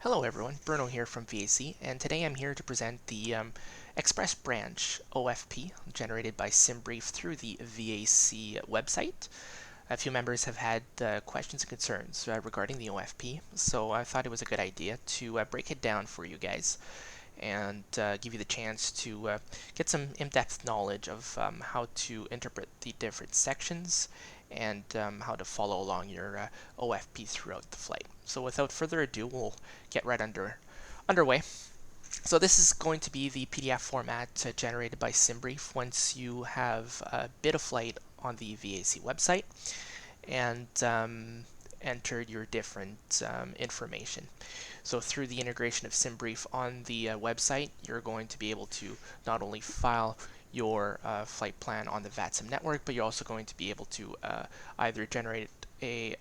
Hello everyone, Bruno here from VAC, and today I'm here to present the Express branch OFP generated by SimBrief through the VAC website. A few members have had questions and concerns regarding the OFP, so I thought it was a good idea to break it down for you guys and give you the chance to get some in-depth knowledge of how to interpret the different sections and how to follow along your OFP throughout the flight. So without further ado, we'll get right underway. So this is going to be the PDF format generated by SimBrief once you have a bit of flight on the VAC website and entered your different information. So through the integration of SimBrief on the website, you're going to be able to not only file your flight plan on the VATSIM network, but you're also going to be able to either generate a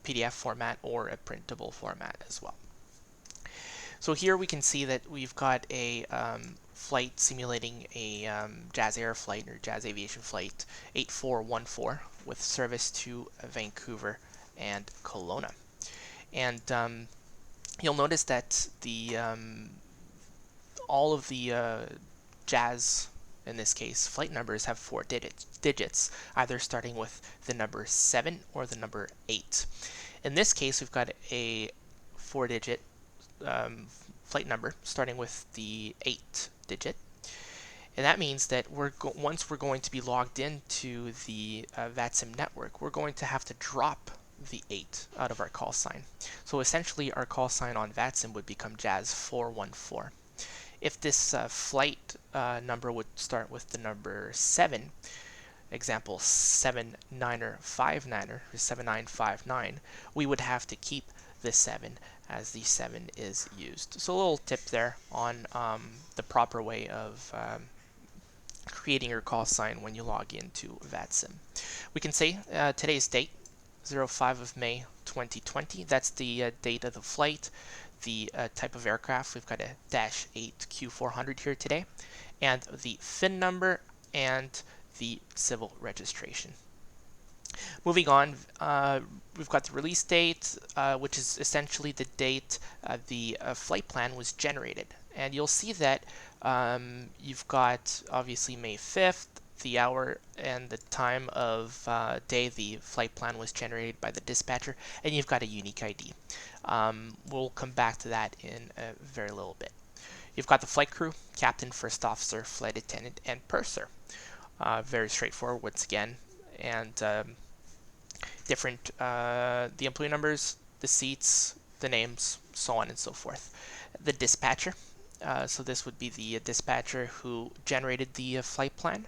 PDF format or a printable format as well. So here we can see that we've got a flight simulating a Jazz Air flight or Jazz Aviation flight 8414 with service to Vancouver and Kelowna. And you'll notice that the all of the Jazz, in this case, flight numbers have 4 digits, either starting with the number 7 or the number 8. In this case, we've got a 4-digit flight number starting with the 8 digit. And that means that once we're going to be logged into the VATSIM network, we're going to have to drop the 8 out of our call sign. So essentially our call sign on VATSIM would become Jazz 414. If this flight number would start with the number 7, example 7959 or 7959, we would have to keep the 7 as the 7 is used. So a little tip there on the proper way of creating your call sign when you log into VATSIM. We can say today's date, 05 of May 2020. That's the date of the flight. The type of aircraft, we've got a Dash 8 Q400 here today, and the FIN number and the civil registration. Moving on, we've got the release date, which is essentially the date the flight plan was generated. And you'll see that you've got obviously May 5th, the hour and the time of day the flight plan was generated by the dispatcher, and you've got a unique ID. We'll come back to that in a very little bit. You've got the flight crew, captain, first officer, flight attendant, and purser. Very straightforward once again, and different the employee numbers, the seats, the names, so on and so forth. The dispatcher, so this would be the dispatcher who generated the flight plan,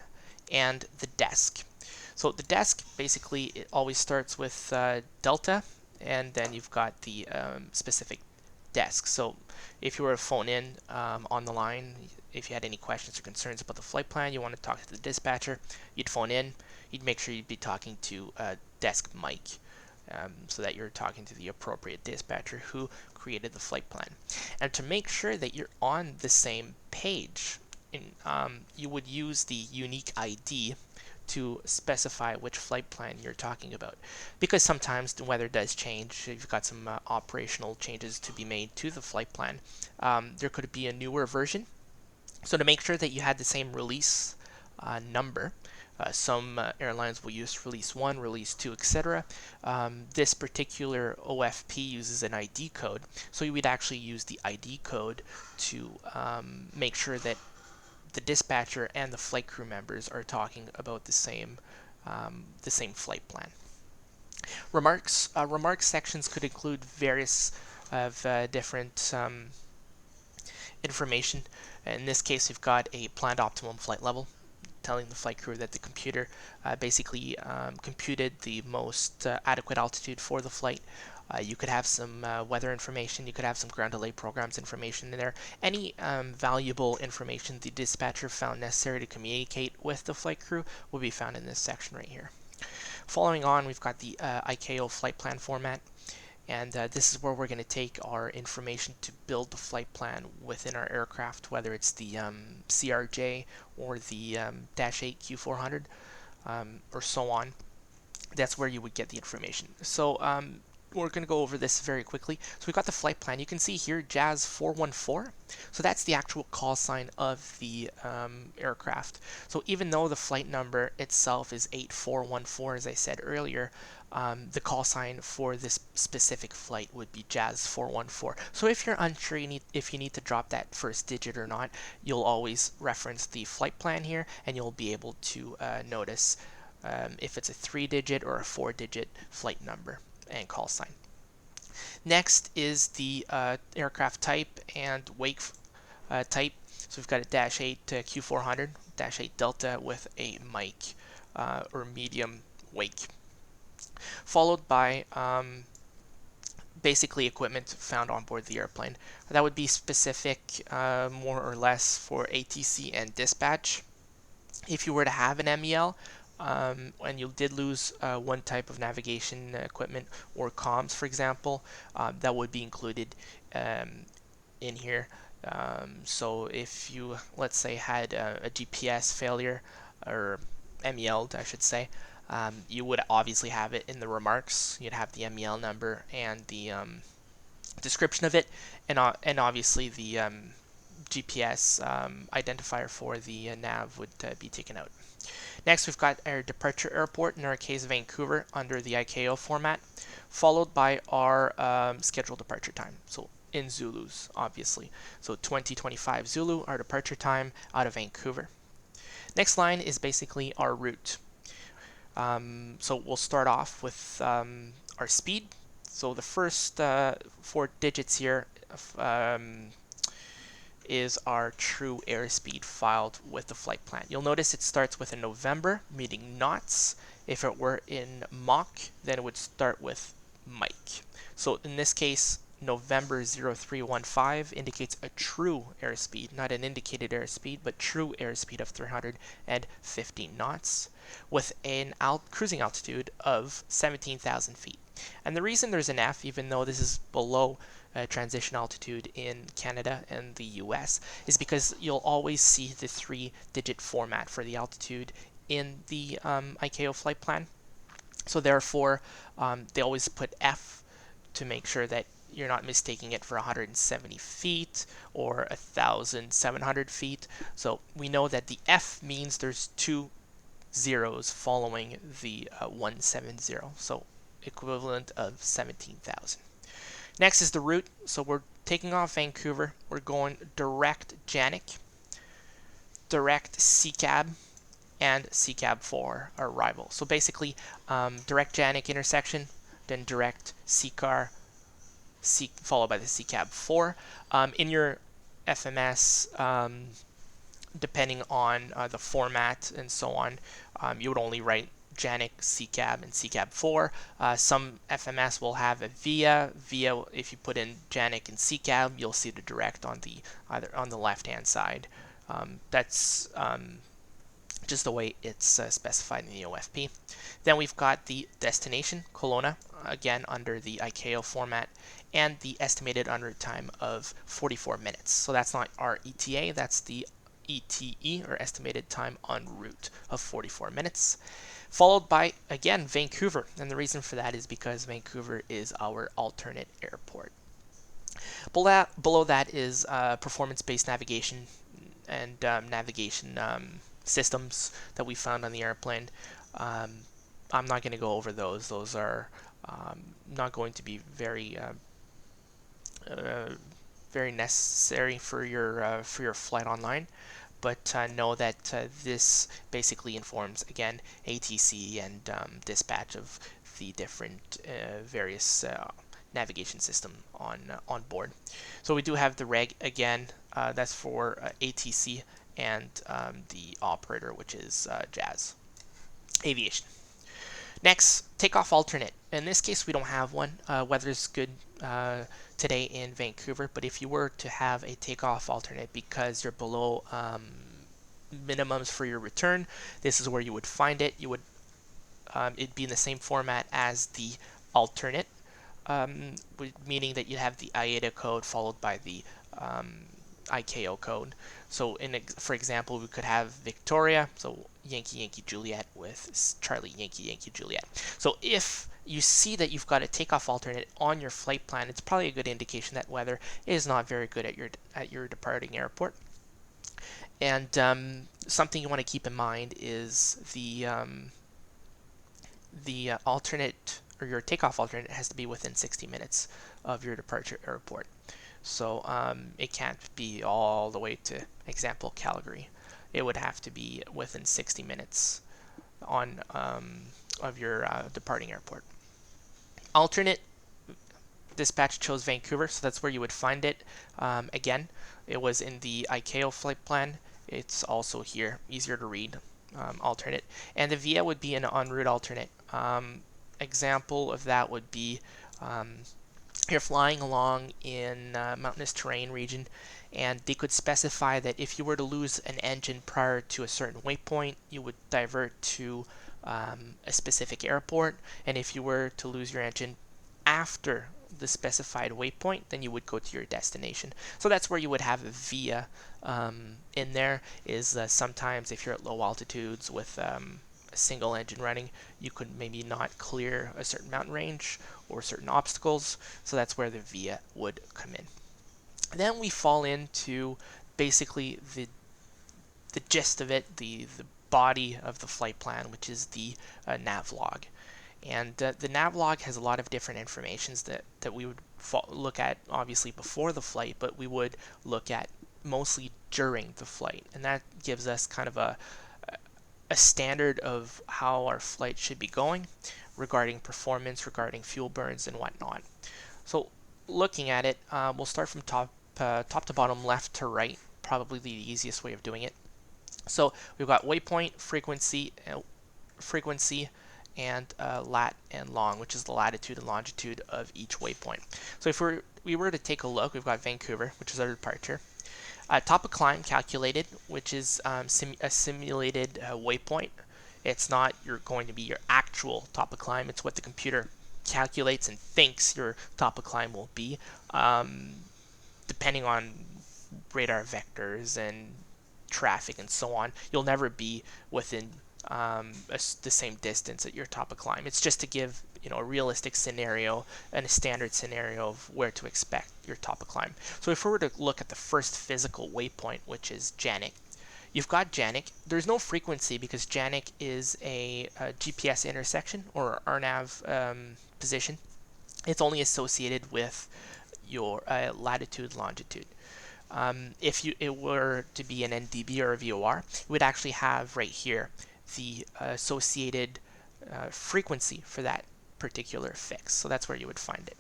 and the desk. So the desk, basically, it always starts with Delta, and then you've got the specific desk. So if you were to phone in on the line, if you had any questions or concerns about the flight plan, you want to talk to the dispatcher, you'd phone in, you'd make sure you'd be talking to desk mic, so that you're talking to the appropriate dispatcher who created the flight plan. And to make sure that you're on the same page, you would use the unique ID to specify which flight plan you're talking about, because sometimes the weather does change. You've got some operational changes to be made to the flight plan. There could be a newer version. So to make sure that you had the same release number, some airlines will use release 1, release 2, etc. This particular OFP uses an ID code, so you would actually use the ID code to make sure that the dispatcher and the flight crew members are talking about the same flight plan. Remarks sections could include various different information. In this case, we've got a planned optimum flight level, telling the flight crew that the computer basically computed the most adequate altitude for the flight. You could have some weather information, you could have some ground delay programs information in there. Any valuable information the dispatcher found necessary to communicate with the flight crew will be found in this section right here. Following on, we've got the ICAO flight plan format, and this is where we're going to take our information to build the flight plan within our aircraft, whether it's the CRJ or the Dash 8 Q400 or so on. That's where you would get the information. So we're going to go over this very quickly. So we've got the flight plan. You can see here Jazz 414. So that's the actual call sign of the aircraft. So even though the flight number itself is 8414, as I said earlier, the call sign for this specific flight would be Jazz 414. So if you're unsure if you need to drop that first digit or not, you'll always reference the flight plan here, and you'll be able to notice if it's a 3-digit or a 4-digit flight number and call sign. Next is the aircraft type and wake type. So we've got a Dash 8 Q400, Dash 8 Delta with a mic or medium wake, followed by basically equipment found on board the airplane. That would be specific more or less for ATC and dispatch. If you were to have an MEL, and you did lose one type of navigation equipment or comms, for example, that would be included in here. So if you, let's say, had a GPS failure, or MEL, I should say, you would obviously have it in the remarks. You'd have the MEL number and the description of it, and obviously the GPS identifier for the nav would be taken out. Next, we've got our departure airport, in our case Vancouver, under the ICAO format, followed by our scheduled departure time. So in Zulus, obviously. So 2025 Zulu, our departure time out of Vancouver. Next line is basically our route. So we'll start off with our speed. So the first 4 digits here is our true airspeed filed with the flight plan. You'll notice it starts with a November, meaning knots. If it were in Mach, then it would start with Mike. So in this case, November 0315 indicates a true airspeed, not an indicated airspeed, but true airspeed of 315 knots with an cruising altitude of 17,000 feet. And the reason there's an F, even though this is below transition altitude in Canada and the US, is because you'll always see the 3-digit format for the altitude in the ICAO flight plan. So therefore, they always put F to make sure that you're not mistaking it for 170 feet or 1,700 feet. So we know that the F means there's 2 zeros following the 170, so equivalent of 17,000. Next is the route. So we're taking off Vancouver. We're going direct Janik, direct CCAB, and CCAB for our arrival. So basically, direct Janik intersection, then direct CCAR, followed by the CCAB 4. In your FMS, depending on the format and so on, you would only write Janik, CCAB, and CCAB 4. Some FMS will have a VIA. VIA, if you put in Janik and CCAB, you'll see the direct on the either on the left-hand side. That's just the way it's specified in the OFP. Then we've got the destination, Kelowna, again under the ICAO format, and the estimated en route time of 44 minutes. So that's not our ETA, that's the ETE, or estimated time en route, of 44 minutes. Followed by, again, Vancouver. And the reason for that is because Vancouver is our alternate airport. Below that is performance-based navigation and navigation systems that we found on the airplane. I'm not going to go over those. Those are not going to be very necessary for your flight online. But know that this basically informs, again, ATC and dispatch of the different various navigation system on board. So we do have the reg again. That's for ATC and the operator, which is Jazz Aviation. Next, takeoff alternate. In this case, we don't have one. Weather's good today in Vancouver, but if you were to have a takeoff alternate because you're below minimums for your return, this is where you would find it. You would it'd be in the same format as the alternate, meaning that you have the IATA code followed by the ICAO code. So for example, we could have Victoria, so Yankee Yankee Juliet with Charlie Yankee Yankee Juliet. So if you see that you've got a takeoff alternate on your flight plan, it's probably a good indication that weather is not very good at your departing airport. And something you want to keep in mind is the alternate, or your takeoff alternate, has to be within 60 minutes of your departure airport. So it can't be all the way to, example, Calgary. It would have to be within 60 minutes on of your departing airport. Alternate dispatch chose Vancouver, so that's where you would find it. Again, it was in the ICAO flight plan. It's also here, easier to read. Alternate, and the VIA would be an en route alternate. Example of that would be you're flying along in mountainous terrain region, and they could specify that if you were to lose an engine prior to a certain waypoint, you would divert to a specific airport, and if you were to lose your engine after the specified waypoint, then you would go to your destination. So that's where you would have a VIA in there. Is sometimes if you're at low altitudes with a single engine running, you could maybe not clear a certain mountain range or certain obstacles, so that's where the VIA would come in. Then we fall into basically the gist of it, the body of the flight plan, which is the nav log. And the nav log has a lot of different informations that we would look at obviously before the flight, but we would look at mostly during the flight, and that gives us kind of a standard of how our flight should be going regarding performance, regarding fuel burns and whatnot. So looking at it, we'll start from top to bottom, left to right, probably the easiest way of doing it. So we've got waypoint, frequency, and lat and long, which is the latitude and longitude of each waypoint. So if we were to take a look, we've got Vancouver, which is our departure. Top of climb calculated, which is a simulated waypoint. It's not going to be your actual top of climb. It's what the computer calculates and thinks your top of climb will be, depending on radar vectors and traffic and so on. You'll never be within the same distance at your top of climb. It's just to give a realistic scenario and a standard scenario of where to expect your top of climb. So if we were to look at the first physical waypoint, which is Janik, you've got Janik. There's no frequency because Janik is a GPS intersection or RNAV position. It's only associated with your latitude, longitude. If it were to be an NDB or a VOR, you would actually have right here the associated frequency for that particular fix. So that's where you would find it.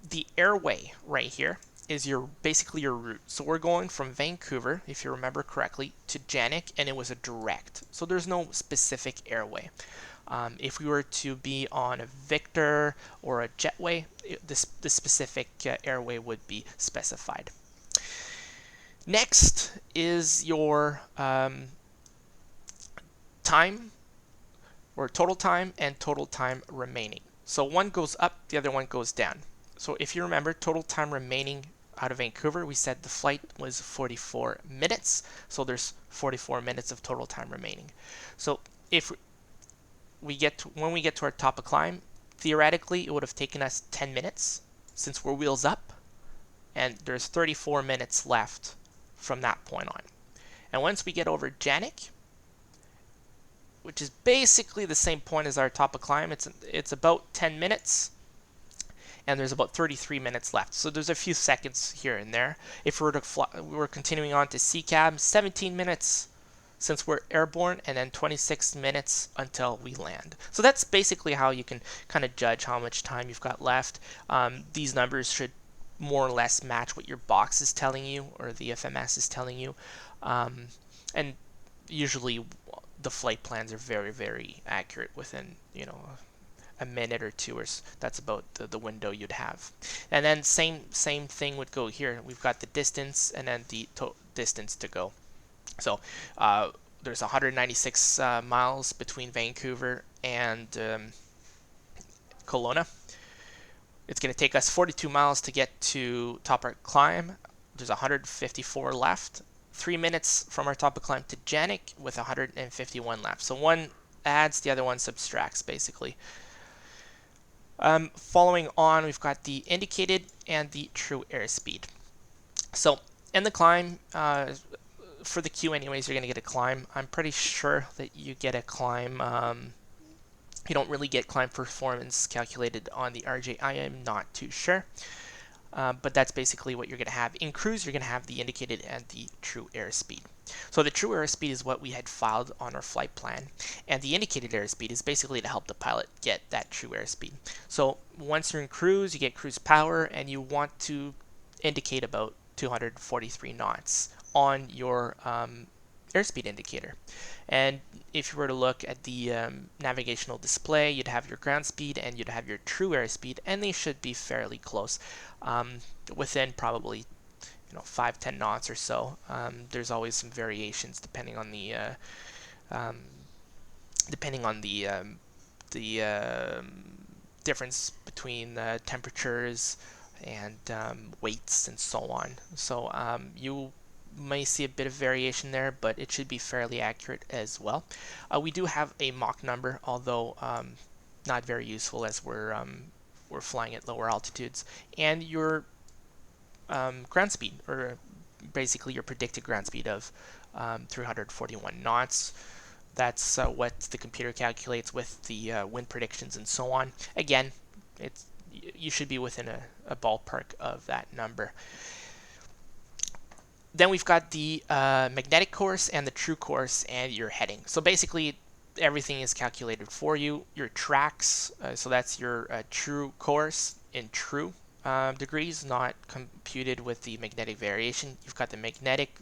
The airway right here is basically your route. So we're going from Vancouver, if you remember correctly, to Janik, and it was a direct. So there's no specific airway. If we were to be on a Victor or a Jetway, the specific airway would be specified. Next is your time, or total time, and total time remaining. So one goes up, the other one goes down. So if you remember, total time remaining out of Vancouver, we said the flight was 44 minutes. So there's 44 minutes of total time remaining. So if when we get to our top of climb, theoretically it would have taken us 10 minutes since we're wheels up, and there's 34 minutes left from that point on. And once we get over Janik, which is basically the same point as our top of climb, it's about 10 minutes, and there's about 33 minutes left. So there's a few seconds here and there. If we were continuing on to CCAB, 17 minutes since we're airborne, and then 26 minutes until we land. So that's basically how you can kind of judge how much time you've got left. These numbers should more or less match what your box is telling you or the FMS is telling you. And usually the flight plans are very, very accurate within, a minute or two, or that's about the window you'd have. And then same thing would go here. We've got the distance and then the distance to go. So there's 196 miles between Vancouver and Kelowna. It's going to take us 42 miles to get to top of climb. There's 154 left. 3 minutes from our top of climb to Janik with 151 left. So one adds, the other one subtracts, basically. Following on, we've got the indicated and the true airspeed. So in the climb, for the Q anyways, you're going to get a climb. I'm pretty sure that you get a climb. You don't really get climb performance calculated on the RJ. I am not too sure. But that's basically what you're going to have. In cruise, you're going to have the indicated and the true airspeed. So the true airspeed is what we had filed on our flight plan, and the indicated airspeed is basically to help the pilot get that true airspeed. So once you're in cruise, you get cruise power, and you want to indicate about 243 knots on your airspeed indicator. And if you were to look at the navigational display, you'd have your ground speed and you'd have your true airspeed, and they should be fairly close, within probably 5-10 knots or so. There's always some variations depending on the difference between temperatures and weights and so on. So you may see a bit of variation there, but it should be fairly accurate as well. We do have a Mach number, although not very useful as we're flying at lower altitudes, and your ground speed, or basically your predicted ground speed of 341 knots. That's what the computer calculates with the wind predictions and so on. Again, you should be within a ballpark of that number. Then we've got the magnetic course and the true course and your heading. So basically everything is calculated for you. Your tracks, so that's your true course in true degrees, not computed with the magnetic variation. You've got the magnetic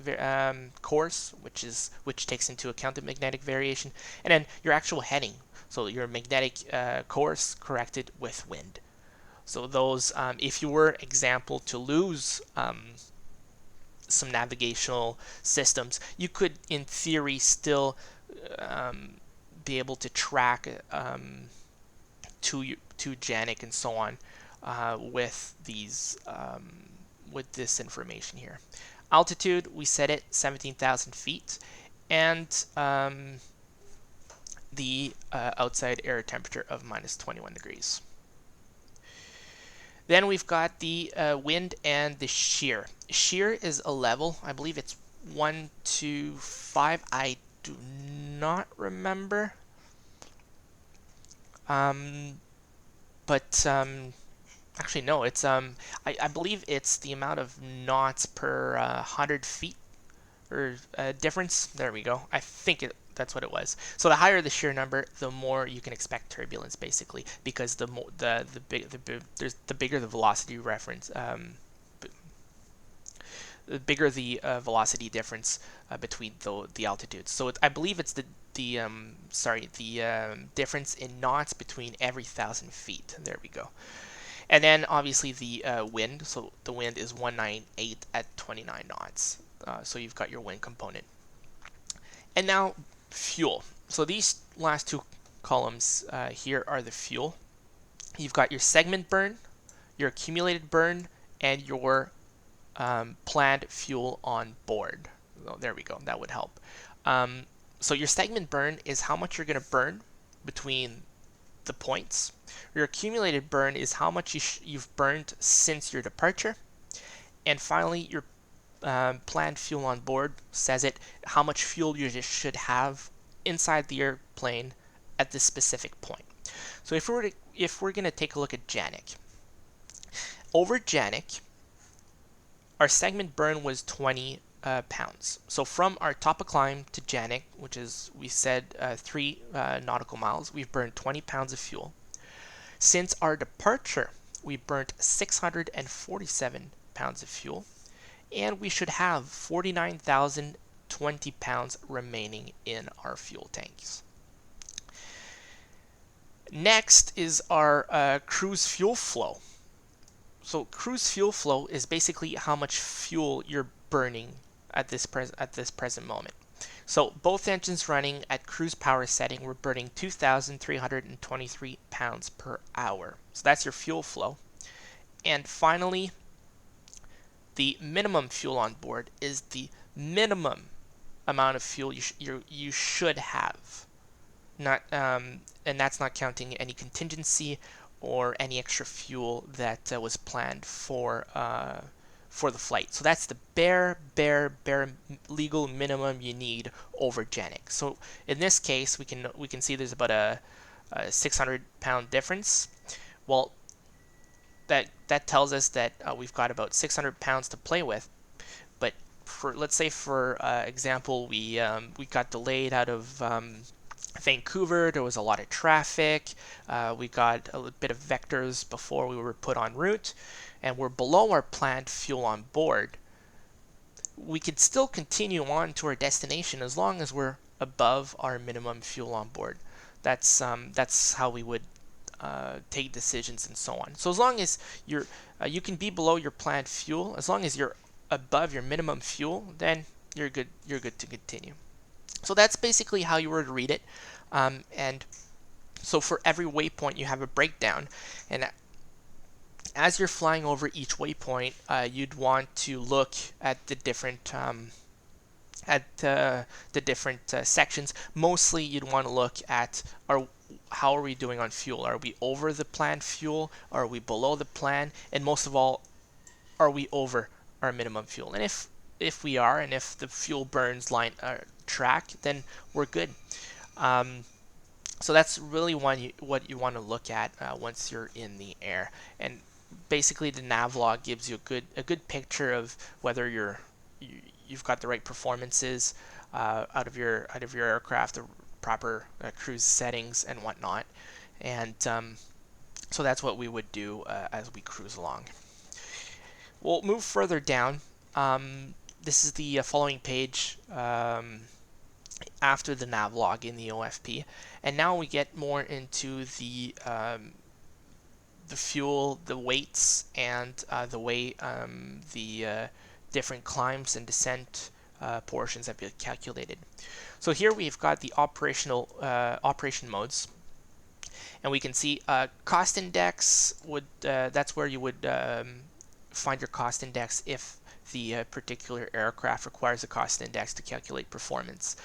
course, which takes into account the magnetic variation, and then your actual heading. So your magnetic course corrected with wind. So those, if you were, example, to lose some navigational systems, you could, in theory, still be able to track to JANIC and so on with these with this information here. Altitude, we set it 17,000 feet, and the outside air temperature of minus 21 degrees. Then we've got the wind and the shear. Shear is a level. I believe it's 1 to 5. I do not remember. Actually, no. It's I believe it's the amount of knots per 100 feet, or difference. There we go. I think that's what it was. So the higher the shear number, the more you can expect turbulence, basically, because the bigger the velocity reference, the bigger the velocity difference between the altitudes. So I believe it's the difference in knots between every 1,000 feet. There we go. And then obviously the wind. So the wind is 198 at 29 knots. So you've got your wind component. And now fuel. So these last two columns here are the fuel. You've got your segment burn, your accumulated burn, and your planned fuel on board. Oh, there we go. That would help. So your segment burn is how much you're going to burn between the points. Your accumulated burn is how much you've burned since your departure. And finally, your planned fuel on board says how much fuel you should have inside the airplane at this specific point. So if we're going to take a look at JANIC, over JANIC, our segment burn was 20 pounds. So from our top of climb to JANIC, which is, we said, 3 nautical miles, we've burned 20 pounds of fuel. Since our departure, we burnt 647 pounds of fuel, and we should have 49,020 pounds remaining in our fuel tanks. Next is our cruise fuel flow. So cruise fuel flow is basically how much fuel you're burning at this present moment. So both engines running at cruise power setting, we're burning 2,323 pounds per hour. So that's your fuel flow. And finally, the minimum fuel on board is the minimum amount of fuel you should have. And that's not counting any contingency or any extra fuel that was planned for the flight. So that's the bare legal minimum you need over GenX. So in this case, we can see there's about a 600-pound difference. Well, that tells us that we've got about 600 pounds to play with. But for, let's say for example, we got delayed out of Vancouver. There was a lot of traffic. We got a bit of vectors before we were put en route, and we're below our planned fuel on board. We could still continue on to our destination as long as we're above our minimum fuel on board. That's how we would take decisions and so on. So as long as you can be below your planned fuel, as long as you're above your minimum fuel, then you're good. You're good to continue. So that's basically how you would read it. And so for every waypoint, you have a breakdown. And as you're flying over each waypoint, you'd want to look at the different sections. Mostly, you'd want to look at how are we doing on fuel? Are we over the planned fuel? Are we below the plan? And most of all, are we over our minimum fuel? And if we are, and if the fuel burns track, then we're good. So that's really what you want to look at once you're in the air. And basically, the navlog gives you a good picture of whether you've got the right performances out of your aircraft, the proper cruise settings and whatnot. And so that's what we would do as we cruise along. We'll move further down. This is the following page after the navlog in the OFP, and now we get more into the fuel, the weights, and the way the different climbs and descent portions have been calculated. So here we've got the operation modes, and we can see cost index that's where you would find your cost index if the particular aircraft requires a cost index to calculate performance.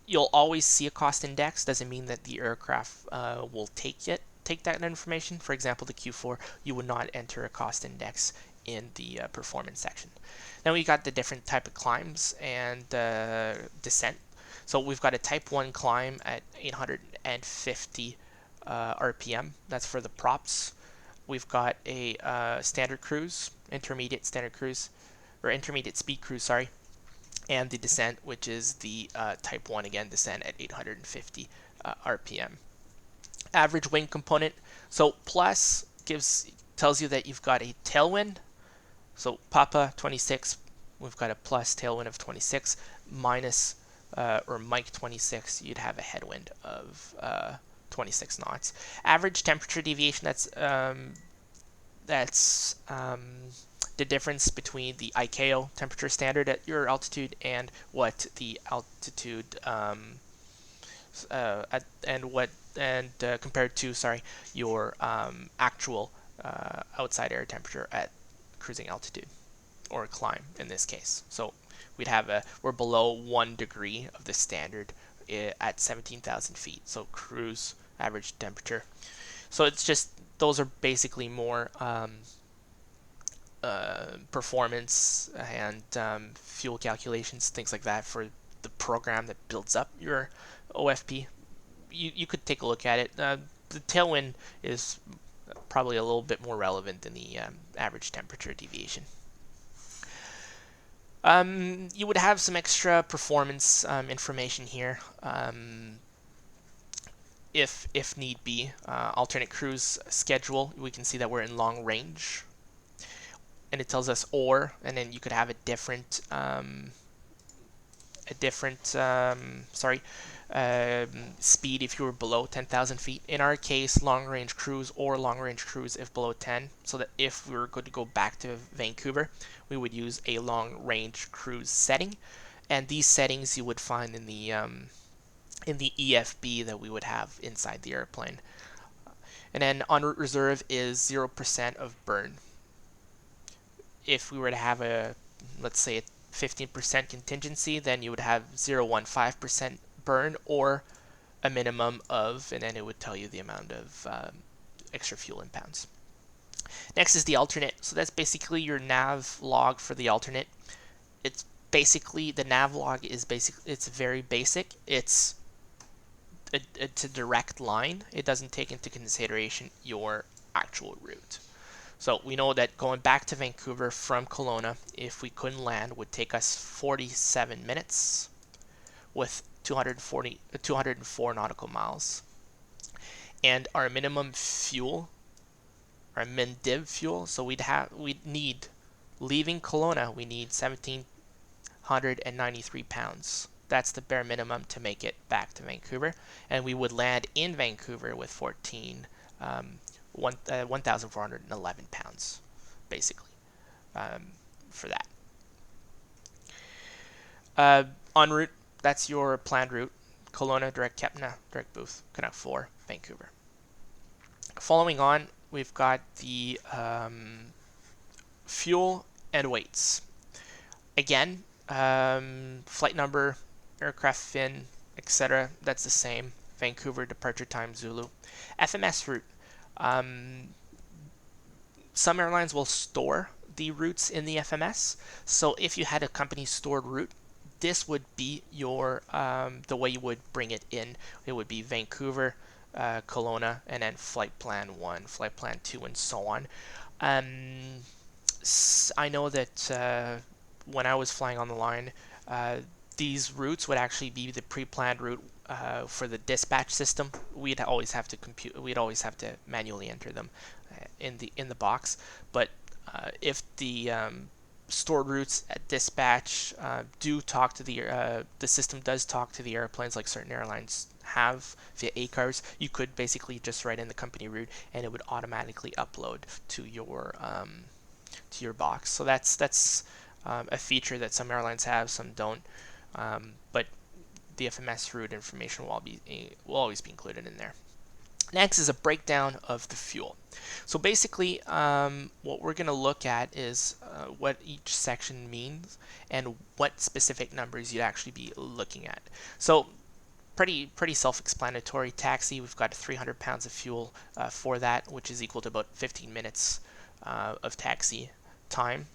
You'll always see a cost index. Doesn't mean that the aircraft will take that information. For example, the Q4, you would not enter a cost index in the performance section. Then we got the different type of climbs and descent. So we've got a type 1 climb at 850 RPM. That's for the props. We've got a standard cruise, intermediate speed cruise, sorry, and the descent, which is the type 1, again, descent at 850 RPM. Average wind component. So plus tells you that you've got a tailwind. So Papa 26, we've got a plus tailwind of 26, minus or Mike 26, you'd have a headwind of 26 knots. Average temperature deviation, that's the difference between the ICAO temperature standard at your altitude and what the altitude compared to your actual outside air temperature at cruising altitude, or climb in this case. So we're below 1 degree of the standard at 17,000 feet. So cruise average temperature. So it's just, those are basically more performance and fuel calculations, things like that for the program that builds up your OFP. You could take a look at it. The tailwind is probably a little bit more relevant than the average temperature deviation. You would have some extra performance information here if need be. Alternate cruise schedule, we can see that we're in long range, and it tells us and then you could have a different speed if you were below 10,000 feet. In our case, long range cruise or long range cruise if below 10, so that if we were going to go back to Vancouver, we would use a long range cruise setting, and these settings you would find in the EFB that we would have inside the airplane. And then en route reserve is 0% of burn. If we were to have let's say a 15% contingency, then you would have 0.15% burn, or a minimum of, and then it would tell you the amount of extra fuel in pounds. Next is the alternate. So that's basically your nav log for the alternate. It's basically, the nav log is it's very basic. It's a direct line. It doesn't take into consideration your actual route. So we know that going back to Vancouver from Kelowna, if we couldn't land, would take us 47 minutes with 204 nautical miles. And our minimum fuel, our min div fuel, so we'd need, leaving Kelowna, we need 1,793 pounds. That's the bare minimum to make it back to Vancouver. And we would land in Vancouver with 1,411 pounds, basically, for that. En route, that's your planned route. Kelowna, direct Kepna, direct Booth, Canuck 4, Vancouver. Following on, we've got the fuel and weights. Again, flight number, aircraft fin, etc. That's the same. Vancouver departure time Zulu. FMS route. Some airlines will store the routes in the FMS. So if you had a company stored route, this would be your the way you would bring it in. It would be Vancouver, Kelowna, and then flight plan 1, flight plan 2, and so on. I know that when I was flying on the line, these routes would actually be the pre-planned route for the dispatch system. We'd always have to manually enter them in the box. But if the stored routes at dispatch do talk to the system does talk to the airplanes, like certain airlines have via ACARS, you could basically just write in the company route and it would automatically upload to your box. So that's a feature that some airlines have, some don't, but the FMS route information will always be included in there. Next is a breakdown of the fuel. So basically, what we're going to look at is what each section means and what specific numbers you'd actually be looking at. So pretty self-explanatory. Taxi, we've got 300 pounds of fuel for that, which is equal to about 15 minutes of taxi time.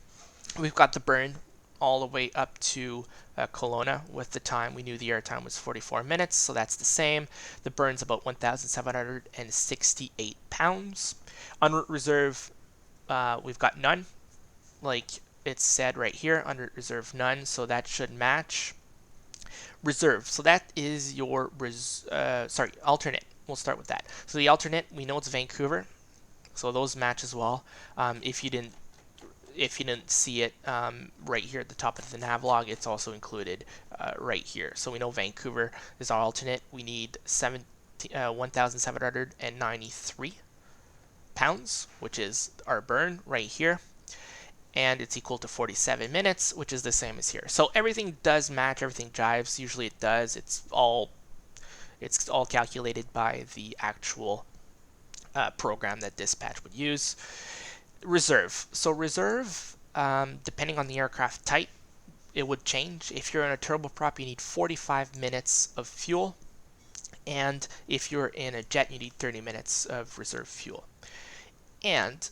We've got the burn all the way up to Kelowna with the time. We knew the air time was 44 minutes, so that's the same. The burn's about 1,768 pounds. En route reserve, we've got none, like it said right here, en route reserve none, so that should match. Reserve, so that is your alternate. We'll start with that. So the alternate, we know it's Vancouver, so those match as well. If you didn't see it right here at the top of the nav log, it's also included right here. So we know Vancouver is our alternate. We need 1,793 pounds, which is our burn right here. And it's equal to 47 minutes, which is the same as here. So everything does match, everything jives. Usually it does. It's all calculated by the actual program that dispatch would use. Reserve. So reserve, depending on the aircraft type, it would change. If you're in a turboprop, you need 45 minutes of fuel. And if you're in a jet, you need 30 minutes of reserve fuel. And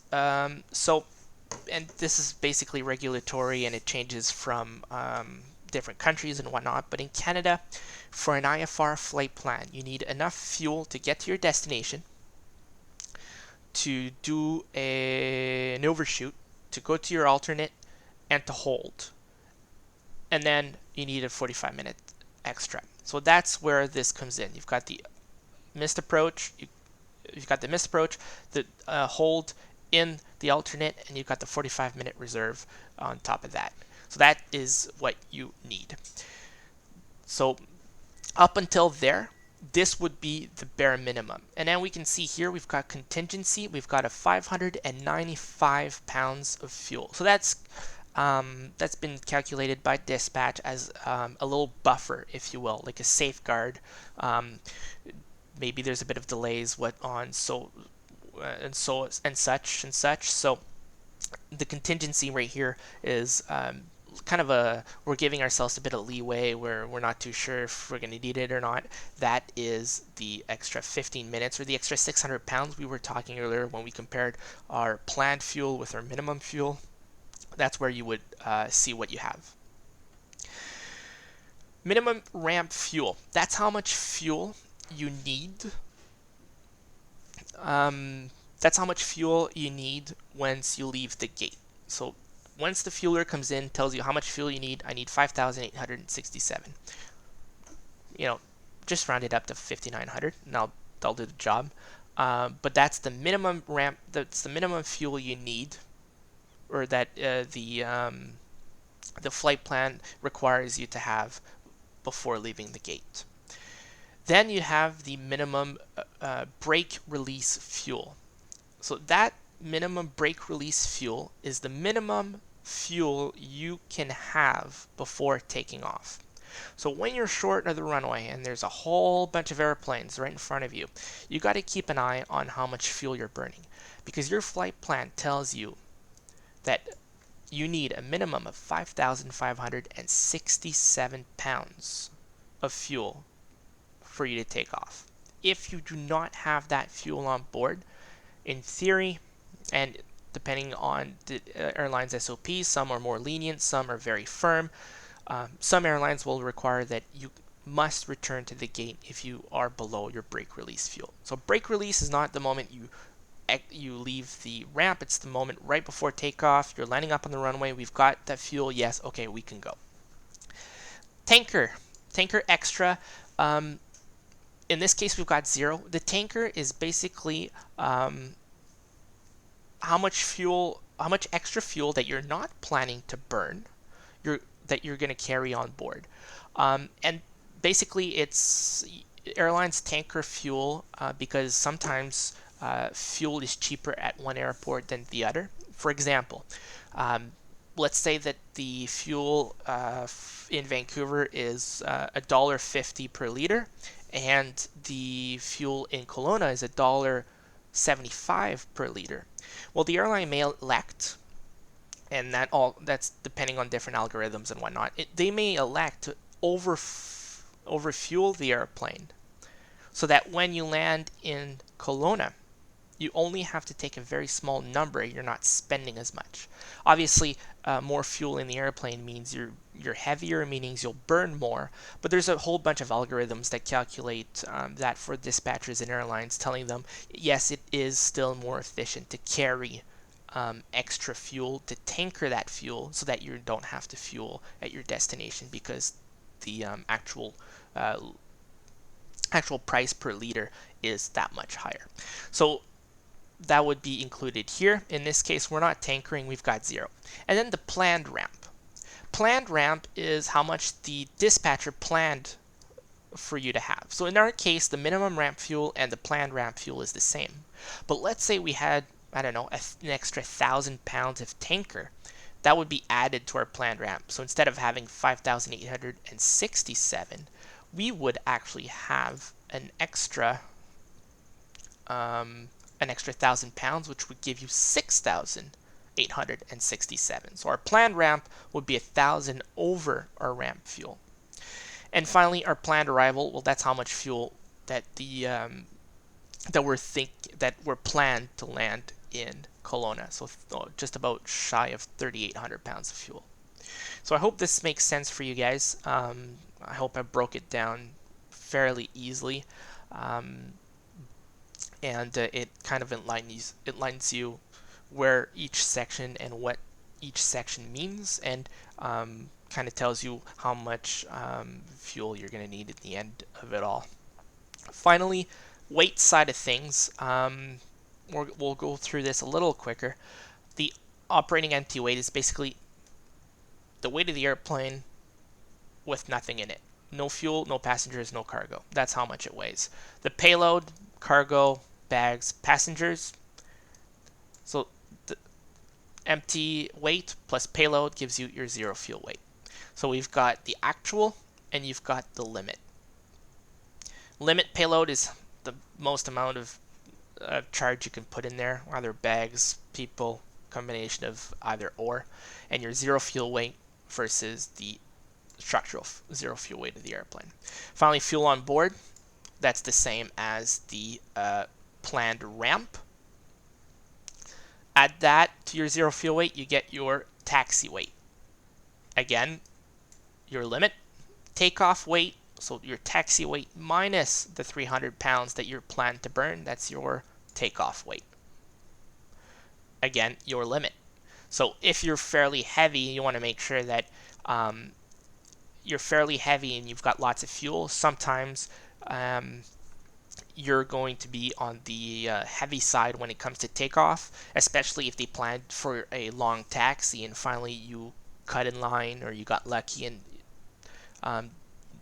and this is basically regulatory, and it changes from different countries and whatnot. But in Canada, for an IFR flight plan, you need enough fuel to get to your destination, to do an overshoot, to go to your alternate, and to hold. And then you need a 45-minute extra. So that's where this comes in. You've got the missed approach, the hold in the alternate, and you've got the 45-minute reserve on top of that. So that is what you need. So up until there, this would be the bare minimum. And then we can see here we've got contingency. We've got a 595 pounds of fuel. So that's been calculated by dispatch as a little buffer, if you will, like a safeguard. Maybe there's a bit of delays and such. So the contingency right here is we're giving ourselves a bit of leeway where we're not too sure if we're going to need it or not. That is the extra 15 minutes or the extra 600 pounds we were talking earlier when we compared our planned fuel with our minimum fuel. That's where you would see what you have. Minimum ramp fuel. That's how much fuel you need. That's how much fuel you need once you leave the gate. So once the fueler comes in, tells you how much fuel you need, I need 5,867. Just round it up to 5,900, and that'll do the job. But that's the minimum ramp. That's the minimum fuel you need, or that the flight plan requires you to have before leaving the gate. Then you have the minimum brake release fuel. So that minimum brake release fuel is the minimum fuel you can have before taking off. So when you're short of the runway and there's a whole bunch of airplanes right in front of you, you got to keep an eye on how much fuel you're burning, because your flight plan tells you that you need a minimum of 5,567 pounds of fuel for you to take off. If you do not have that fuel on board, in theory, and depending on the airline's SOPs, some are more lenient, some are very firm. Some airlines will require that you must return to the gate if you are below your brake release fuel. So brake release is not the moment you leave the ramp, it's the moment right before takeoff. You're lining up on the runway, we've got that fuel, yes, okay, we can go. Tanker extra. In this case, we've got 0. The tanker is basically how much extra fuel that you're not planning to burn, that you're going to carry on board. And basically, it's airlines tanker fuel because sometimes fuel is cheaper at one airport than the other. For example, let's say that the fuel in Vancouver is $1.50 per liter, and the fuel in Kelowna is $1.75 per liter. Well, the airline may elect, and that's depending on different algorithms and whatnot, they may elect to overfuel the airplane so that when you land in Kelowna, you only have to take a very small number. You're not spending as much. Obviously, more fuel in the airplane means you're heavier, meaning you'll burn more. But there's a whole bunch of algorithms that calculate that for dispatchers and airlines, telling them, yes, it is still more efficient to carry extra fuel, to tanker that fuel, so that you don't have to fuel at your destination, because the actual price per liter is that much higher. So that would be included here. In this case, we're not tankering, we've got 0. And then the planned ramp. Planned ramp is how much the dispatcher planned for you to have. So in our case, the minimum ramp fuel and the planned ramp fuel is the same. But let's say we had, I don't know, an extra 1,000 pounds of tanker. That would be added to our planned ramp. So instead of having 5,867, we would actually have an extra 1,000 pounds, which would give you 6,867. So our planned ramp would be 1,000 over our ramp fuel. And finally, our planned arrival. Well, that's how much fuel that we're planned to land in Kelowna. So just about shy of 3,800 pounds of fuel. So I hope this makes sense for you guys. I hope I broke it down fairly easily. And it kind of enlightens you where each section and what each section means, and kind of tells you how much fuel you're going to need at the end of it all. Finally, weight side of things. We'll go through this a little quicker. The operating empty weight is basically the weight of the airplane with nothing in it. No fuel, no passengers, no cargo. That's how much it weighs. The payload, cargo, bags, passengers. So the empty weight plus payload gives you your 0 fuel weight. So we've got the actual and you've got the limit. Limit payload is the most amount of charge you can put in there, either bags, people, combination of either or. And your 0 fuel weight versus the structural zero fuel weight of the airplane. Finally, fuel on board. That's the same as the planned ramp. Add that to your zero fuel weight, you get your taxi weight. Again, your limit, takeoff weight, so your taxi weight minus the 300 pounds that you're planned to burn, that's your takeoff weight. Again, your limit. So if you're fairly heavy, you want to make sure that you're fairly heavy and you've got lots of fuel. Sometimes you're going to be on the heavy side when it comes to takeoff, especially if they planned for a long taxi and finally you cut in line or you got lucky and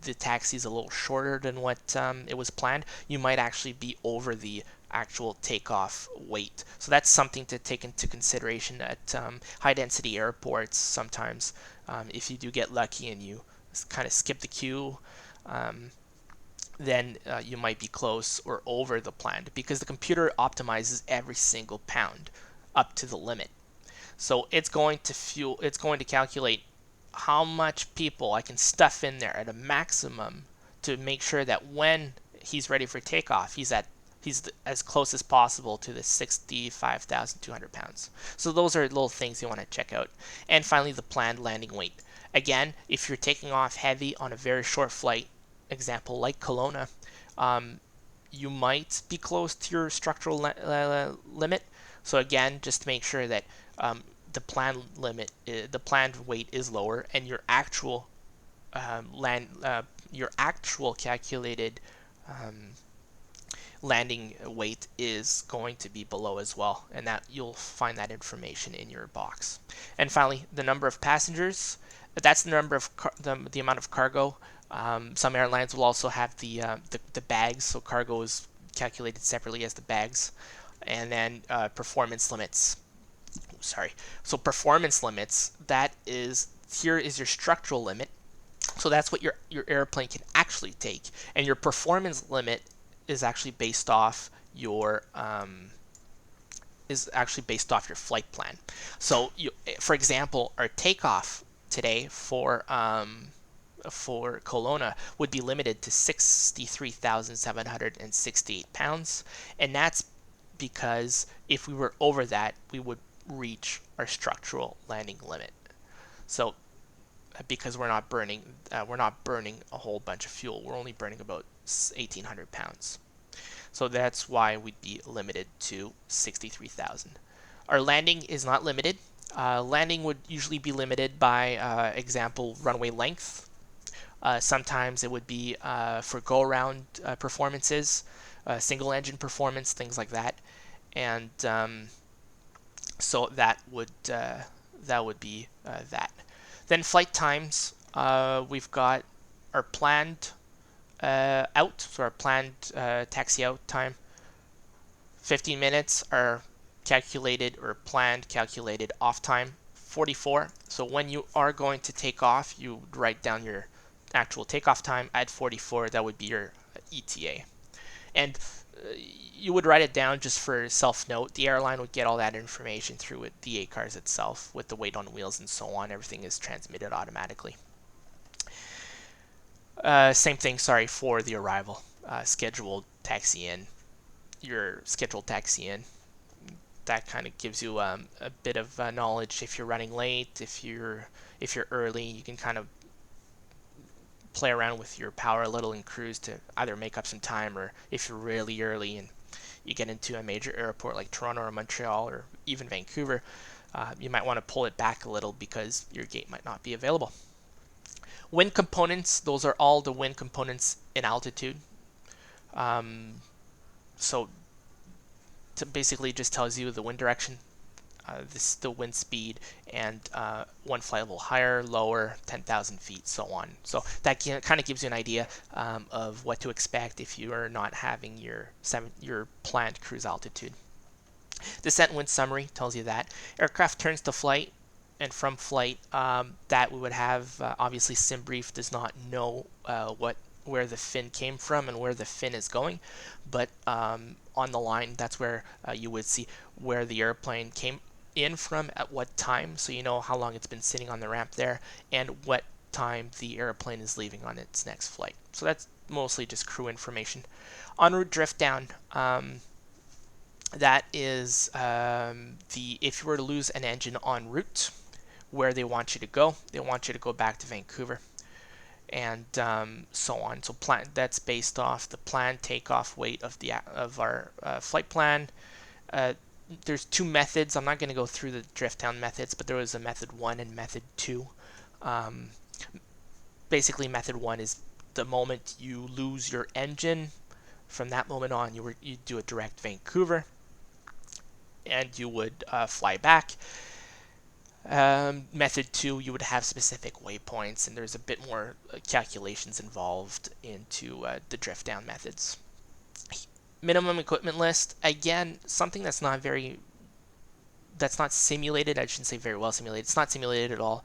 the taxi is a little shorter than what it was planned. You might actually be over the actual takeoff weight. So that's something to take into consideration at high density airports. Sometimes if you do get lucky and you kind of skip the queue, then you might be close or over the planned, because the computer optimizes every single pound up to the limit. So it's going to calculate how much people I can stuff in there at a maximum to make sure that when he's ready for takeoff, he's as close as possible to the 65,200 pounds. So those are little things you want to check out. And finally, the planned landing weight. Again, if you're taking off heavy on a very short flight, example like Kelowna, you might be close to your structural limit. So again, just to make sure that the planned weight is lower, and your actual calculated landing weight is going to be below as well, and that you'll find that information in your box. And finally, the number of passengers. That's the number of the amount of cargo. Some airlines will also have the bags, so cargo is calculated separately as the bags, and then performance limits. So performance limits, here is your structural limit. So that's what your airplane can actually take, and your performance limit is actually based off your flight plan. So for example, our takeoff today for Kelowna would be limited to 63,768 pounds, and that's because if we were over that, we would reach our structural landing limit. So because we're not burning a whole bunch of fuel, we're only burning about 1,800 pounds. So that's why we'd be limited to 63,000. Our landing is not limited. Landing would usually be limited by example runway length. Sometimes it would be for go-around performances, single engine performance, things like that, and so that would be that. Then flight times, we've got our planned out, so our planned taxi out time, 15 minutes. Our calculated off time, 44. So when you are going to take off, you write down your actual takeoff time, add 44, that would be your ETA. And you would write it down just for self-note. The airline would get all that information through the ACARS itself with the weight on wheels and so on. Everything is transmitted automatically. Same thing, for the arrival. Scheduled taxi in. Your scheduled taxi in. That kind of gives you a bit of knowledge. If you're running late, if you're early, you can kind of play around with your power a little in cruise to either make up some time, or if you're really early and you get into a major airport like Toronto or Montreal or even Vancouver, you might want to pull it back a little because your gate might not be available. Wind components, those are all the wind components in altitude. So it basically just tells you the wind direction, the wind speed, and one flight level higher, lower, 10,000 feet, so on. So that kind of gives you an idea of what to expect if you are not having your planned cruise altitude. Descent wind summary tells you that. Aircraft turns to flight, and from flight, that we would have, obviously SimBrief does not know where the fin came from and where the fin is going, but on the line, that's where you would see where the airplane came in from, at what time, so you know how long it's been sitting on the ramp there, and what time the airplane is leaving on its next flight. So that's mostly just crew information. En route drift down, that is if you were to lose an engine en route, where they want you to go. They want you to go back to Vancouver, and so on. So that's based off the planned takeoff weight of our flight plan. There's two methods. I'm not going to go through the drift down methods, but there was a method 1 and method 2. Basically, method 1 is the moment you lose your engine. From that moment on, you do a direct Vancouver, and you would fly back. Method 2, you would have specific waypoints, and there's a bit more calculations involved into the drift down methods. Minimum equipment list, again, something that's not simulated. I shouldn't say very well simulated. It's not simulated at all.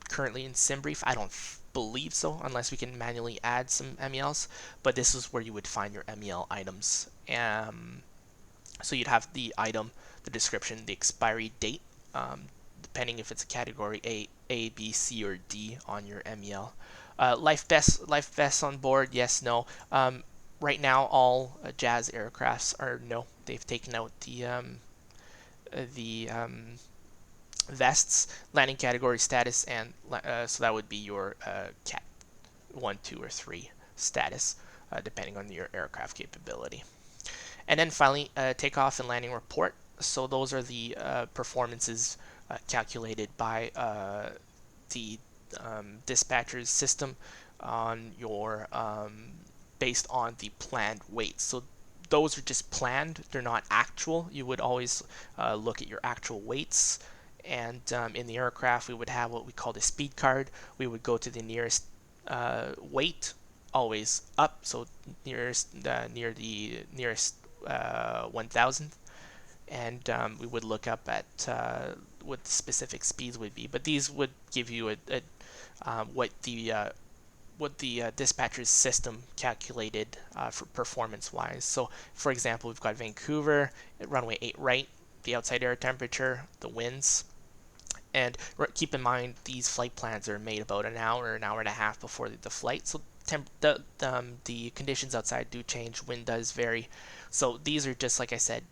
Currently in SimBrief, I don't believe so, unless we can manually add some MELs, but this is where you would find your MEL items. So you'd have the item, the description, the expiry date, depending if it's a category A, B, C, or D on your MEL. Life vests on board, yes, no. Right now, all Jazz aircrafts are no. They've taken out the vests, landing category status, and so that would be your Cat 1, 2, or 3 status, depending on your aircraft capability. And then finally, takeoff and landing report. So those are the performances calculated by the dispatcher's system on your based on the planned weights. So those are just planned; they're not actual. You would always look at your actual weights, and in the aircraft, we would have what we call the speed card. We would go to the nearest weight, always up, so near the nearest 1,000th, and we would look up at what the specific speeds would be. But these would give you what the dispatcher's system calculated for performance-wise. So, for example, we've got Vancouver at runway 8 right, the outside air temperature, the winds. And keep in mind, these flight plans are made about an hour and a half before the flight. So the conditions outside do change. Wind does vary. So these are just, like I said,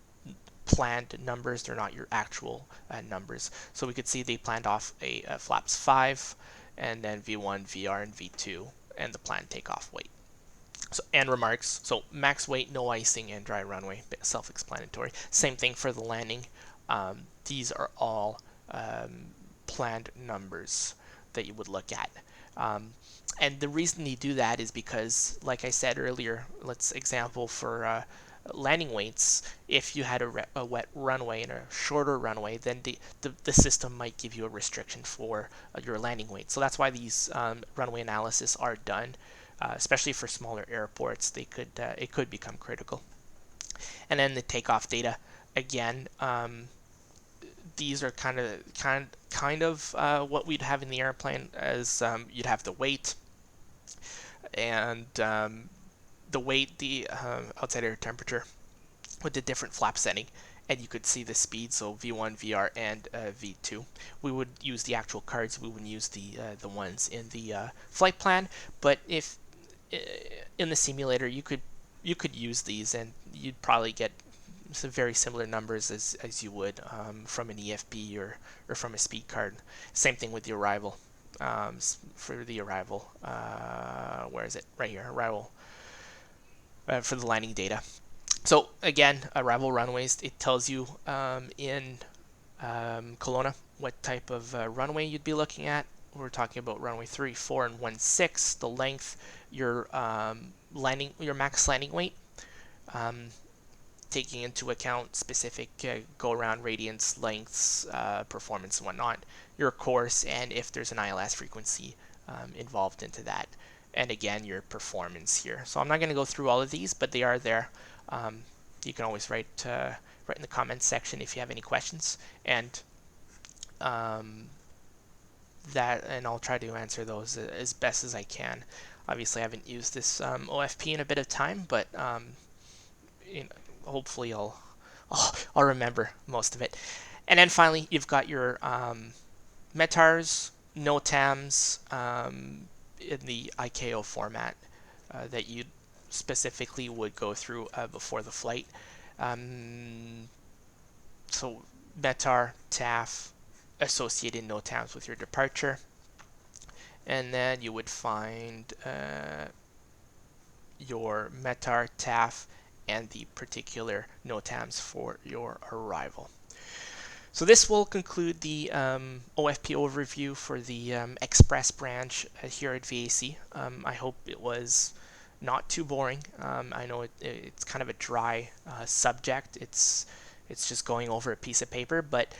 planned numbers. They're not your actual numbers. So we could see they planned off a flaps 5, and then V1, VR, and V2, and the planned takeoff weight. So, and remarks. So max weight, no icing, and dry runway. Self-explanatory. Same thing for the landing. These are all planned numbers that you would look at. And the reason you do that is because, like I said earlier, let's example for landing weights. If you had a wet runway and a shorter runway, then the system might give you a restriction for your landing weight. So that's why these runway analysis are done, especially for smaller airports. It could become critical. And then the takeoff data, again. These are kind of what we'd have in the airplane, as you'd have the weight, and the weight, the outside air temperature with the different flap setting, and you could see the speed, so V1, VR, and V2. We would use the actual cards. We wouldn't use the ones in the flight plan, but if in the simulator you could use these, and you'd probably get some very similar numbers as you would from an EFB or from a speed card. Same thing with the arrival. For the arrival, where is it? Right here, arrival for the landing data. So again, arrival runways, it tells you in Kelowna what type of runway you'd be looking at. We're talking about runway 3, 4, and 1/6, the length, your max landing weight, taking into account specific go-around radiance, lengths, performance, and whatnot, your course, and if there's an ILS frequency involved into that. And again, your performance here. So I'm not going to go through all of these, but they are there. You can always write in the comments section if you have any questions, and and I'll try to answer those as best as I can. Obviously, I haven't used this OFP in a bit of time, but hopefully I'll remember most of it. And then finally, you've got your METARs, NOTAMs in the ICAO format that you specifically would go through before the flight. So METAR, TAF, associated NOTAMs with your departure. And then you would find your METAR, TAF, and the particular NOTAMs for your arrival. So this will conclude the OFP overview for the Express branch here at VAC. I hope it was not too boring. I know it's kind of a dry subject. It's just going over a piece of paper, but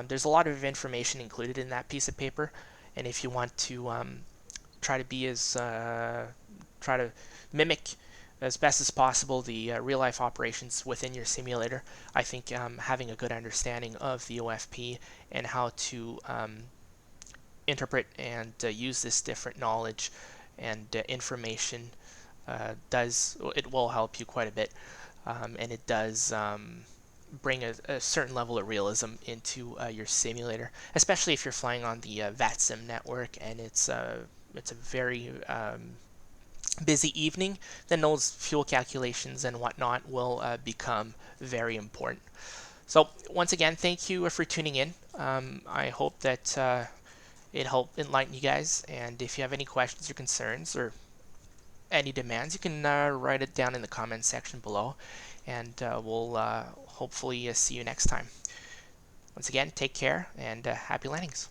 there's a lot of information included in that piece of paper. And if you want to try to mimic as best as possible the real-life operations within your simulator, I think having a good understanding of the OFP and how to interpret and use this different knowledge and information it will help you quite a bit, and it does bring a certain level of realism into your simulator, especially if you're flying on the VATSIM network and it's a very busy evening. Then those fuel calculations and whatnot will become very important. So once again, thank you for tuning in. I hope that it helped enlighten you guys, and if you have any questions or concerns or any demands, you can write it down in the comments section below, and we'll hopefully see you next time. Once again, take care and happy landings.